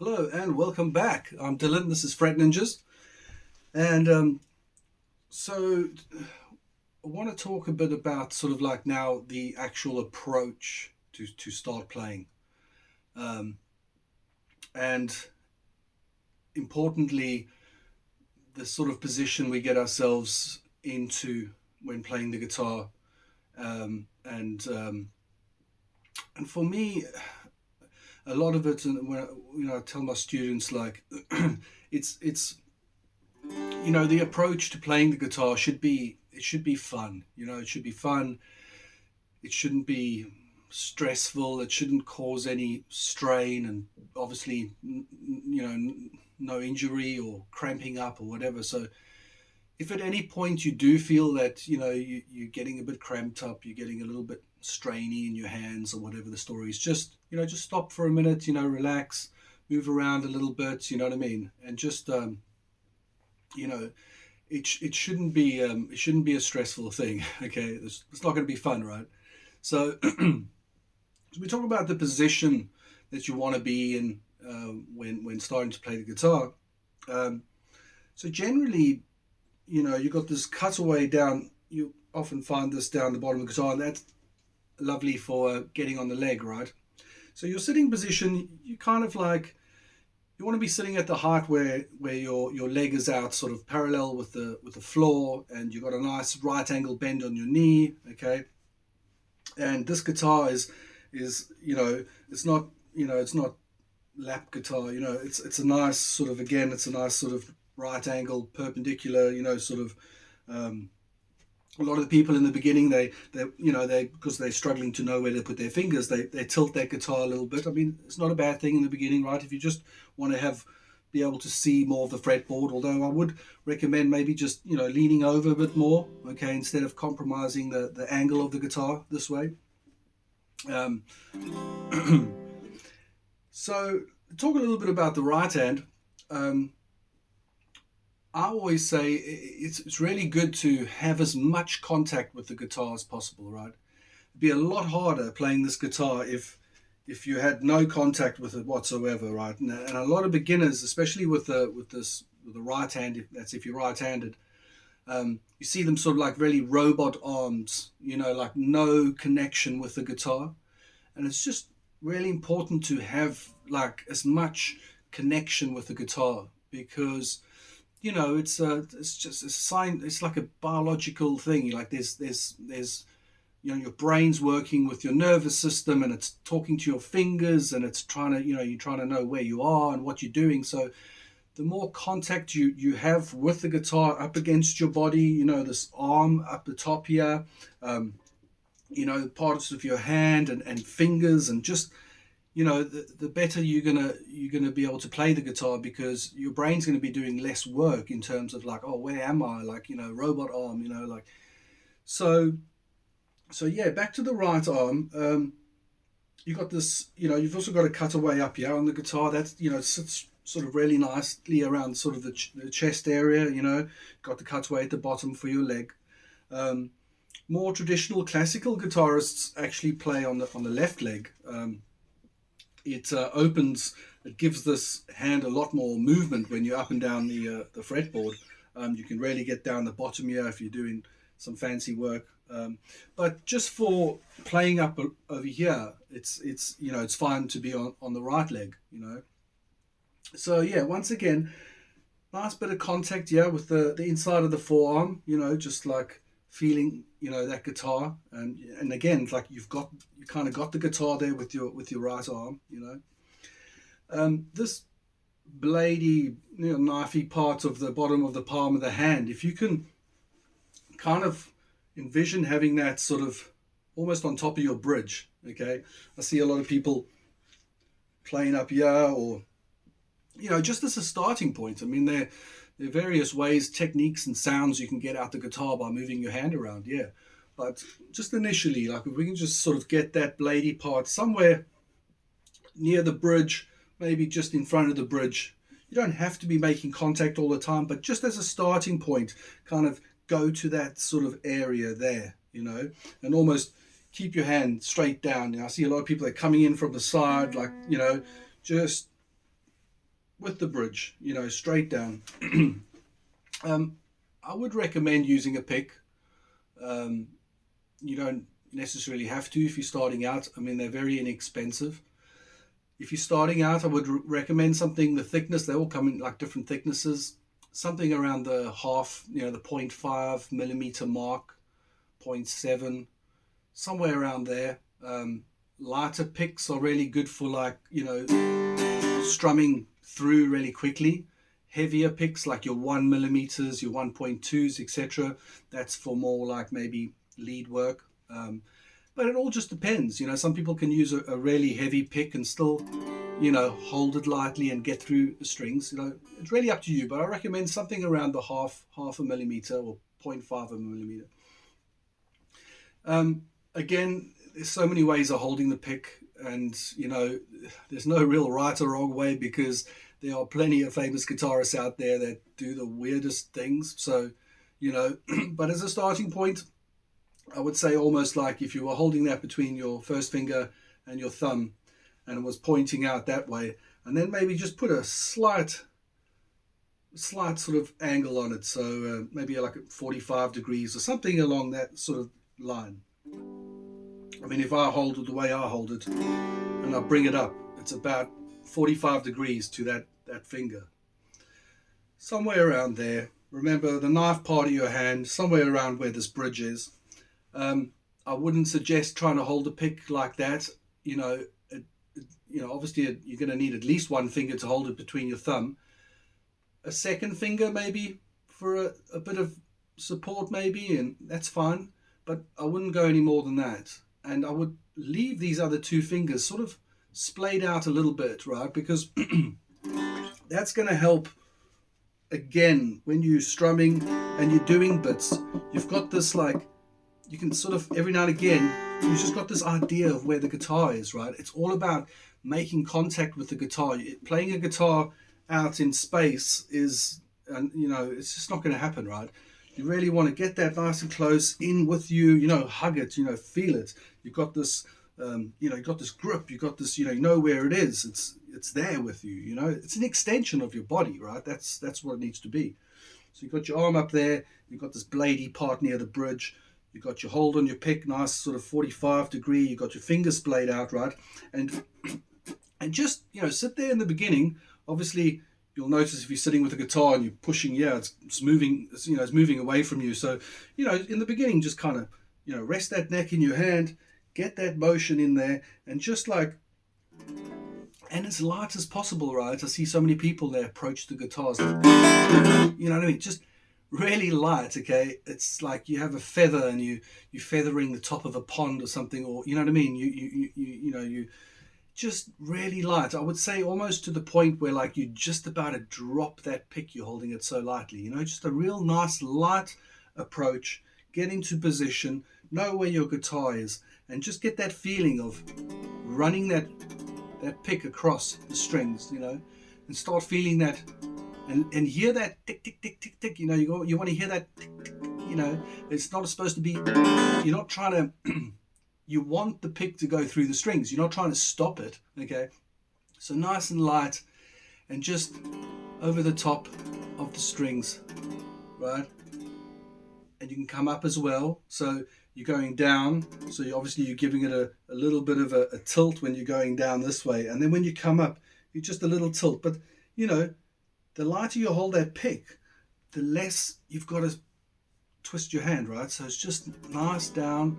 Hello and welcome back. I'm Dylan. This is Fret Ninjas, and so I want to talk a bit about sort of like now the actual approach to start playing, um, and importantly, the sort of position we get ourselves into when playing the guitar, and for me, a lot of it, and when I tell my students like, it's the approach to playing the guitar should be fun. It should be fun. It shouldn't be stressful. It shouldn't cause any strain, and obviously, no injury or cramping up or whatever. So, if at any point you do feel that you're getting a bit cramped up, you're getting a little bit strainy in your hands or whatever the story is, just stop for a minute. Relax, move around a little bit. You know what I mean, and just you know it shouldn't be a stressful thing. Okay, it's not going to be fun, right? So, so we talk about the position that you want to be in when starting to play the guitar. Um, so generally, you got this cutaway down. You often find this down the bottom of the guitar, and that's lovely for getting on the leg, right? So your sitting position, you kind of like you want to be sitting at the height where your leg is out, sort of parallel with the floor, and you've got a nice right angle bend on your knee. Okay, and this guitar is it's not lap guitar. It's a nice sort of, again, it's a nice sort of right angle perpendicular. Sort of. A lot of the people in the beginning, they because they're struggling to know where to put their fingers, they tilt that guitar a little bit. I mean, it's not a bad thing in the beginning, right? If you just want to be able to see more of the fretboard, although I would recommend maybe just leaning over a bit more, okay, instead of compromising the angle of the guitar this way. um, so talk a little bit about the right hand. um, I always say it's really good to have as much contact with the guitar as possible, right? It'd be a lot harder playing this guitar if you had no contact with it whatsoever, right? And a lot of beginners, especially with the right hand, if you're right-handed, you see them sort of like really robot arms, like no connection with the guitar, and it's just really important to have like as much connection with the guitar, because it's just a sign. It's like a biological thing. Like there's your brain's working with your nervous system, and it's talking to your fingers, and it's trying to you're trying to know where you are and what you're doing. So the more contact you have with the guitar up against your body, this arm up the top here, um, parts of your hand and fingers, and just the better you're gonna be able to play the guitar, because your brain's going to be doing less work in terms of like, oh, where am I, like, robot arm, like. So so yeah, back to the right arm. You got this, you've also got a cutaway up here on the guitar that sits sort of really nicely around sort of the chest area. Got the cutaway at the bottom for your leg. um, More traditional classical guitarists actually play on the left leg. It gives this hand a lot more movement when you're up and down the fretboard. You can really get down the bottom here if you're doing some fancy work. But just for playing up over here, it's fine to be on the right leg. So yeah, once again, nice bit of contact, yeah, with the inside of the forearm. Just like feeling that guitar, and again, it's like you kind of got the guitar there with your right arm. This bladey, knifey part of the bottom of the palm of the hand, if you can kind of envision having that sort of almost on top of your bridge. Okay, I see a lot of people playing up here, or just as a starting point. I mean, there are various ways, techniques, and sounds you can get out the guitar by moving your hand around. Yeah, but just initially, like, if we can just sort of get that bladey part somewhere near the bridge, maybe just in front of the bridge. You don't have to be making contact all the time, but just as a starting point, kind of go to that sort of area there, and almost keep your hand straight down. I see a lot of people that are coming in from the side, like, just with the bridge, you know, straight down. I would recommend using a pick. Um, you don't necessarily have to if you're starting out. I mean, they're very inexpensive. If you're starting out, I would recommend something, the thickness, they all come in like different thicknesses, something around the half, you know, the 0.5 millimeter mark, zero point 0.7, somewhere around there. Lighter picks are really good for, like, you know, strumming through really quickly. Heavier picks like your 1 millimeters, your 1.2s, etc. That's for more like maybe lead work. But it all just depends. You know, some people can use a really heavy pick and still, you know, hold it lightly and get through the strings. You know, it's really up to you. But I recommend something around the half a millimeter or 0.5 of a millimeter. Again, there's so many ways of holding the pick, and you know, there's no real right or wrong way, because there are plenty of famous guitarists out there that do the weirdest things. So, you know, but as a starting point, I would say almost like if you were holding that between your first finger and your thumb and it was pointing out that way, and then maybe just put a slight sort of angle on it. So maybe like at 45 degrees or something along that sort of line. I mean, if I hold it the way I hold it and I bring it up, it's about 45 degrees to that finger. Somewhere around there. Remember the knife part of your hand, somewhere around where this bridge is. I wouldn't suggest trying to hold a pick like that. You know, obviously you're going to need at least one finger to hold it between your thumb. A second finger maybe for a bit of support maybe, and that's fine. But I wouldn't go any more than that. And I would leave these other two fingers sort of splayed out a little bit, right? Because that's going to help. Again, when you're strumming and you're doing bits, you've got this, like, you can sort of every now and again, you've just got this idea of where the guitar is, right? It's all about making contact with the guitar. Playing a guitar out in space is, and you know, it's just not going to happen, right? You really want to get that nice and close in with you, you know, hug it, you know, feel it. You've got this, you know, you've got this grip, you've got this, you know where it is. It's there with you, you know. It's an extension of your body, right? That's what it needs to be. So you've got your arm up there, you've got this bladey part near the bridge, you've got your hold on your pick, nice sort of 45 degree, you've got your fingers splayed out, right? And just, you know, sit there in the beginning. Obviously, you'll notice if you're sitting with a guitar and you're pushing, it's moving, you know, it's moving away from you. So, you know, in the beginning, just kind of, you know, rest that neck in your hand, get that motion in there, and just like, and as light as possible, right? I see so many people that approach the guitars, you know what I mean? Just really light, okay? It's like you have a feather and you're feathering the top of a pond or something, or you know what I mean? You just really light. I would say almost to the point where like you're just about to drop that pick. You're holding it so lightly, you know, just a real nice light approach. Get into position, know where your guitar is, and just get that feeling of running that pick across the strings, you know, and start feeling that and hear that tick tick tick tick tick. You know, you want to hear that tick tick. You know, it's not supposed to be. You're not trying to. You want the pick to go through the strings. You're not trying to stop it. Okay, so nice and light, and just over the top of the strings, right? And you can come up as well. So you're going down. So obviously you're giving it a little bit of a tilt when you're going down this way, and then when you come up, you're just a little tilt. But you know, the lighter you hold that pick, the less you've got to twist your hand, right? So it's just nice down,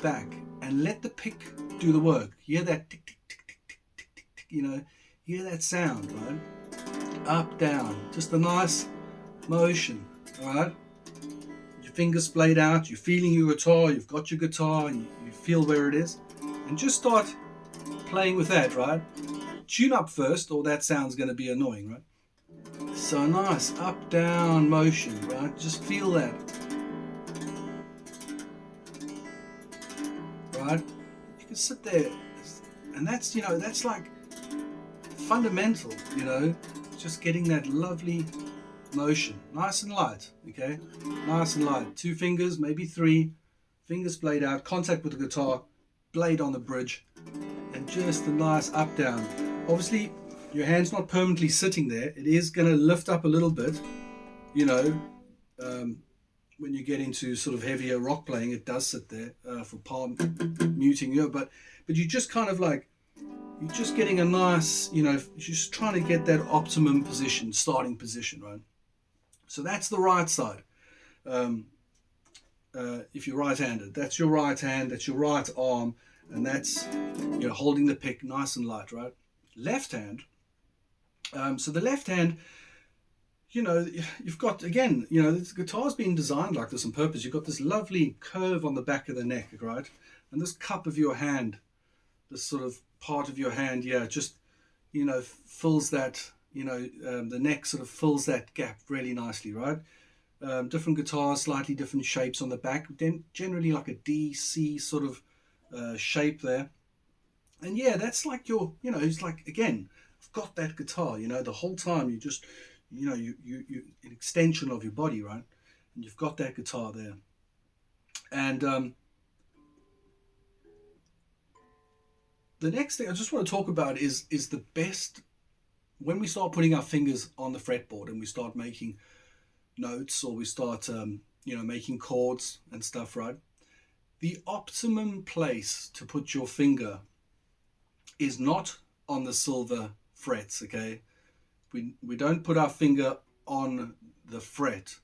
back, and let the pick do the work. Hear that tick, tick, tick, tick, tick, tick, tick, tick, you know, hear that sound, right? Up, down, just a nice motion, all right? Your fingers splayed out, you're feeling your guitar, you've got your guitar, and you feel where it is, and just start playing with that, right? Tune up first, or that sound's going to be annoying, right? So nice up down motion, right? Just feel that, right? You can sit there, and that's, you know, that's like fundamental, you know, just getting that lovely motion, nice and light. Okay, nice and light. 2 fingers, maybe 3 fingers played out, contact with the guitar, blade on the bridge, and just a nice up down. Obviously your hand's not permanently sitting there. It is going to lift up a little bit, you know. When you get into sort of heavier rock playing, it does sit there for palm muting, but you just kind of like, you're just getting a nice, just trying to get that optimum position, starting position, right? So that's the right side. If you're right-handed, that's your right hand, that's your right arm, and that's, holding the pick nice and light, right? Left hand. So the left hand, you've got, again, this guitar's been designed like this on purpose. You've got this lovely curve on the back of the neck, right? And this cup of your hand, this sort of part of your hand, just, fills that, the neck sort of fills that gap really nicely, right? Different guitars, slightly different shapes on the back, then generally like a D, C sort of shape there. And that's like your, it's like, again, I've got that guitar, the whole time you just, you an extension of your body, right? And you've got that guitar there. And the next thing I just want to talk about is the best, when we start putting our fingers on the fretboard and we start making notes, or we start making chords and stuff, right? The optimum place to put your finger is not on the silver frets, okay? We don't put our finger on the fret.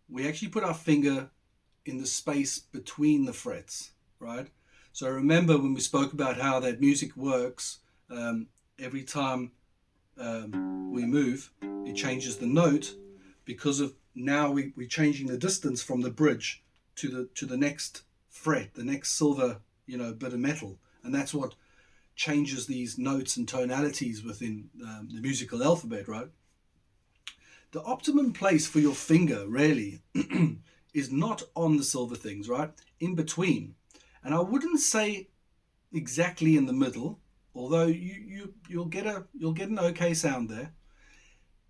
We actually put our finger in the space between the frets, right? So remember when we spoke about how that music works, every time we move, it changes the note, because of now we're changing the distance from the bridge to the next fret, the next silver, bit of metal. And that's what changes these notes and tonalities within the musical alphabet, right? The optimum place for your finger really is not on the silver things, right? In between. And I wouldn't say exactly in the middle, although you'll get an okay sound there.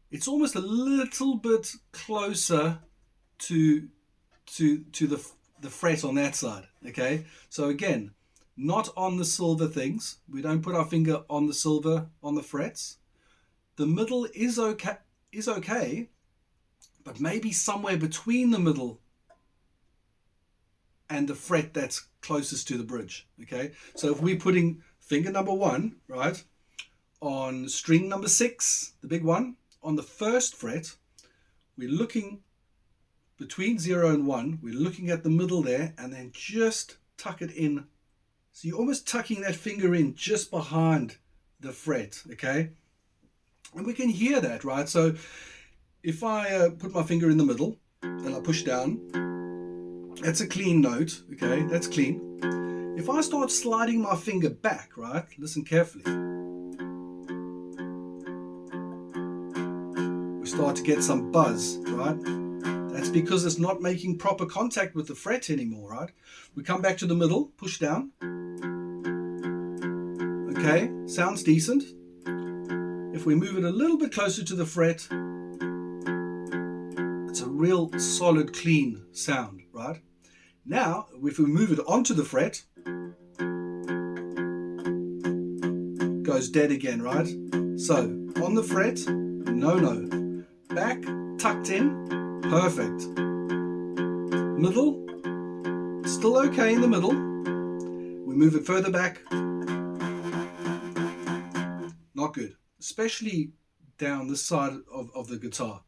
It's almost a little bit closer to the fret on that side, okay? So again, not on the silver things. We don't put our finger on the silver, on the frets. The middle is okay, but maybe somewhere between the middle and the fret that's closest to the bridge, okay? So if we're putting finger number 1, right, on string number 6, the big one, on the first fret, we're looking between 0 and 1, we're looking at the middle there, and then just tuck it in. So you're almost tucking that finger in just behind the fret, okay? And we can hear that, right? So if I put my finger in the middle and I push down, that's a clean note, okay? That's clean. If I start sliding my finger back, right? Listen carefully. We start to get some buzz, right? That's because it's not making proper contact with the fret anymore, right? We come back to the middle, push down. Okay, sounds decent. If we move it a little bit closer to the fret, it's a real solid, clean sound, right? Now, if we move it onto the fret, goes dead again, right? So, on the fret, no. Back, tucked in, perfect. Middle, still okay in the middle. We move it further back, not good, especially down this side of the guitar.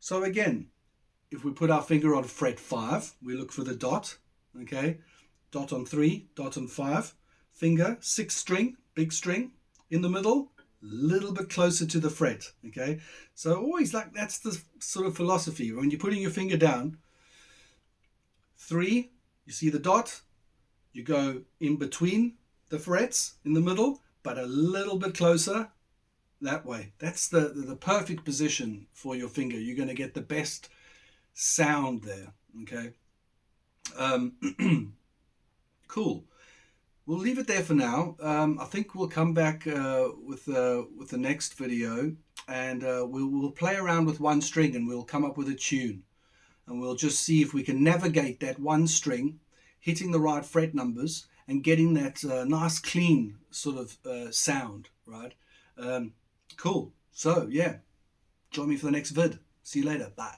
So again, if we put our finger on fret 5, we look for the dot, okay? Dot on 3, dot on 5, finger, 6th string, big string, in the middle, little bit closer to the fret, okay? So always like, that's the sort of philosophy. When you're putting your finger down, 3, you see the dot, you go in between the frets in the middle, but a little bit closer that way. That's the perfect position for your finger. You're going to get the best sound there, okay? Cool. We'll leave it there for now. I think we'll come back with the next video, and we'll play around with one string and we'll come up with a tune, and we'll just see if we can navigate that one string, hitting the right fret numbers and getting that nice clean sort of sound, right? Cool. So, yeah, join me for the next vid. See you later. Bye.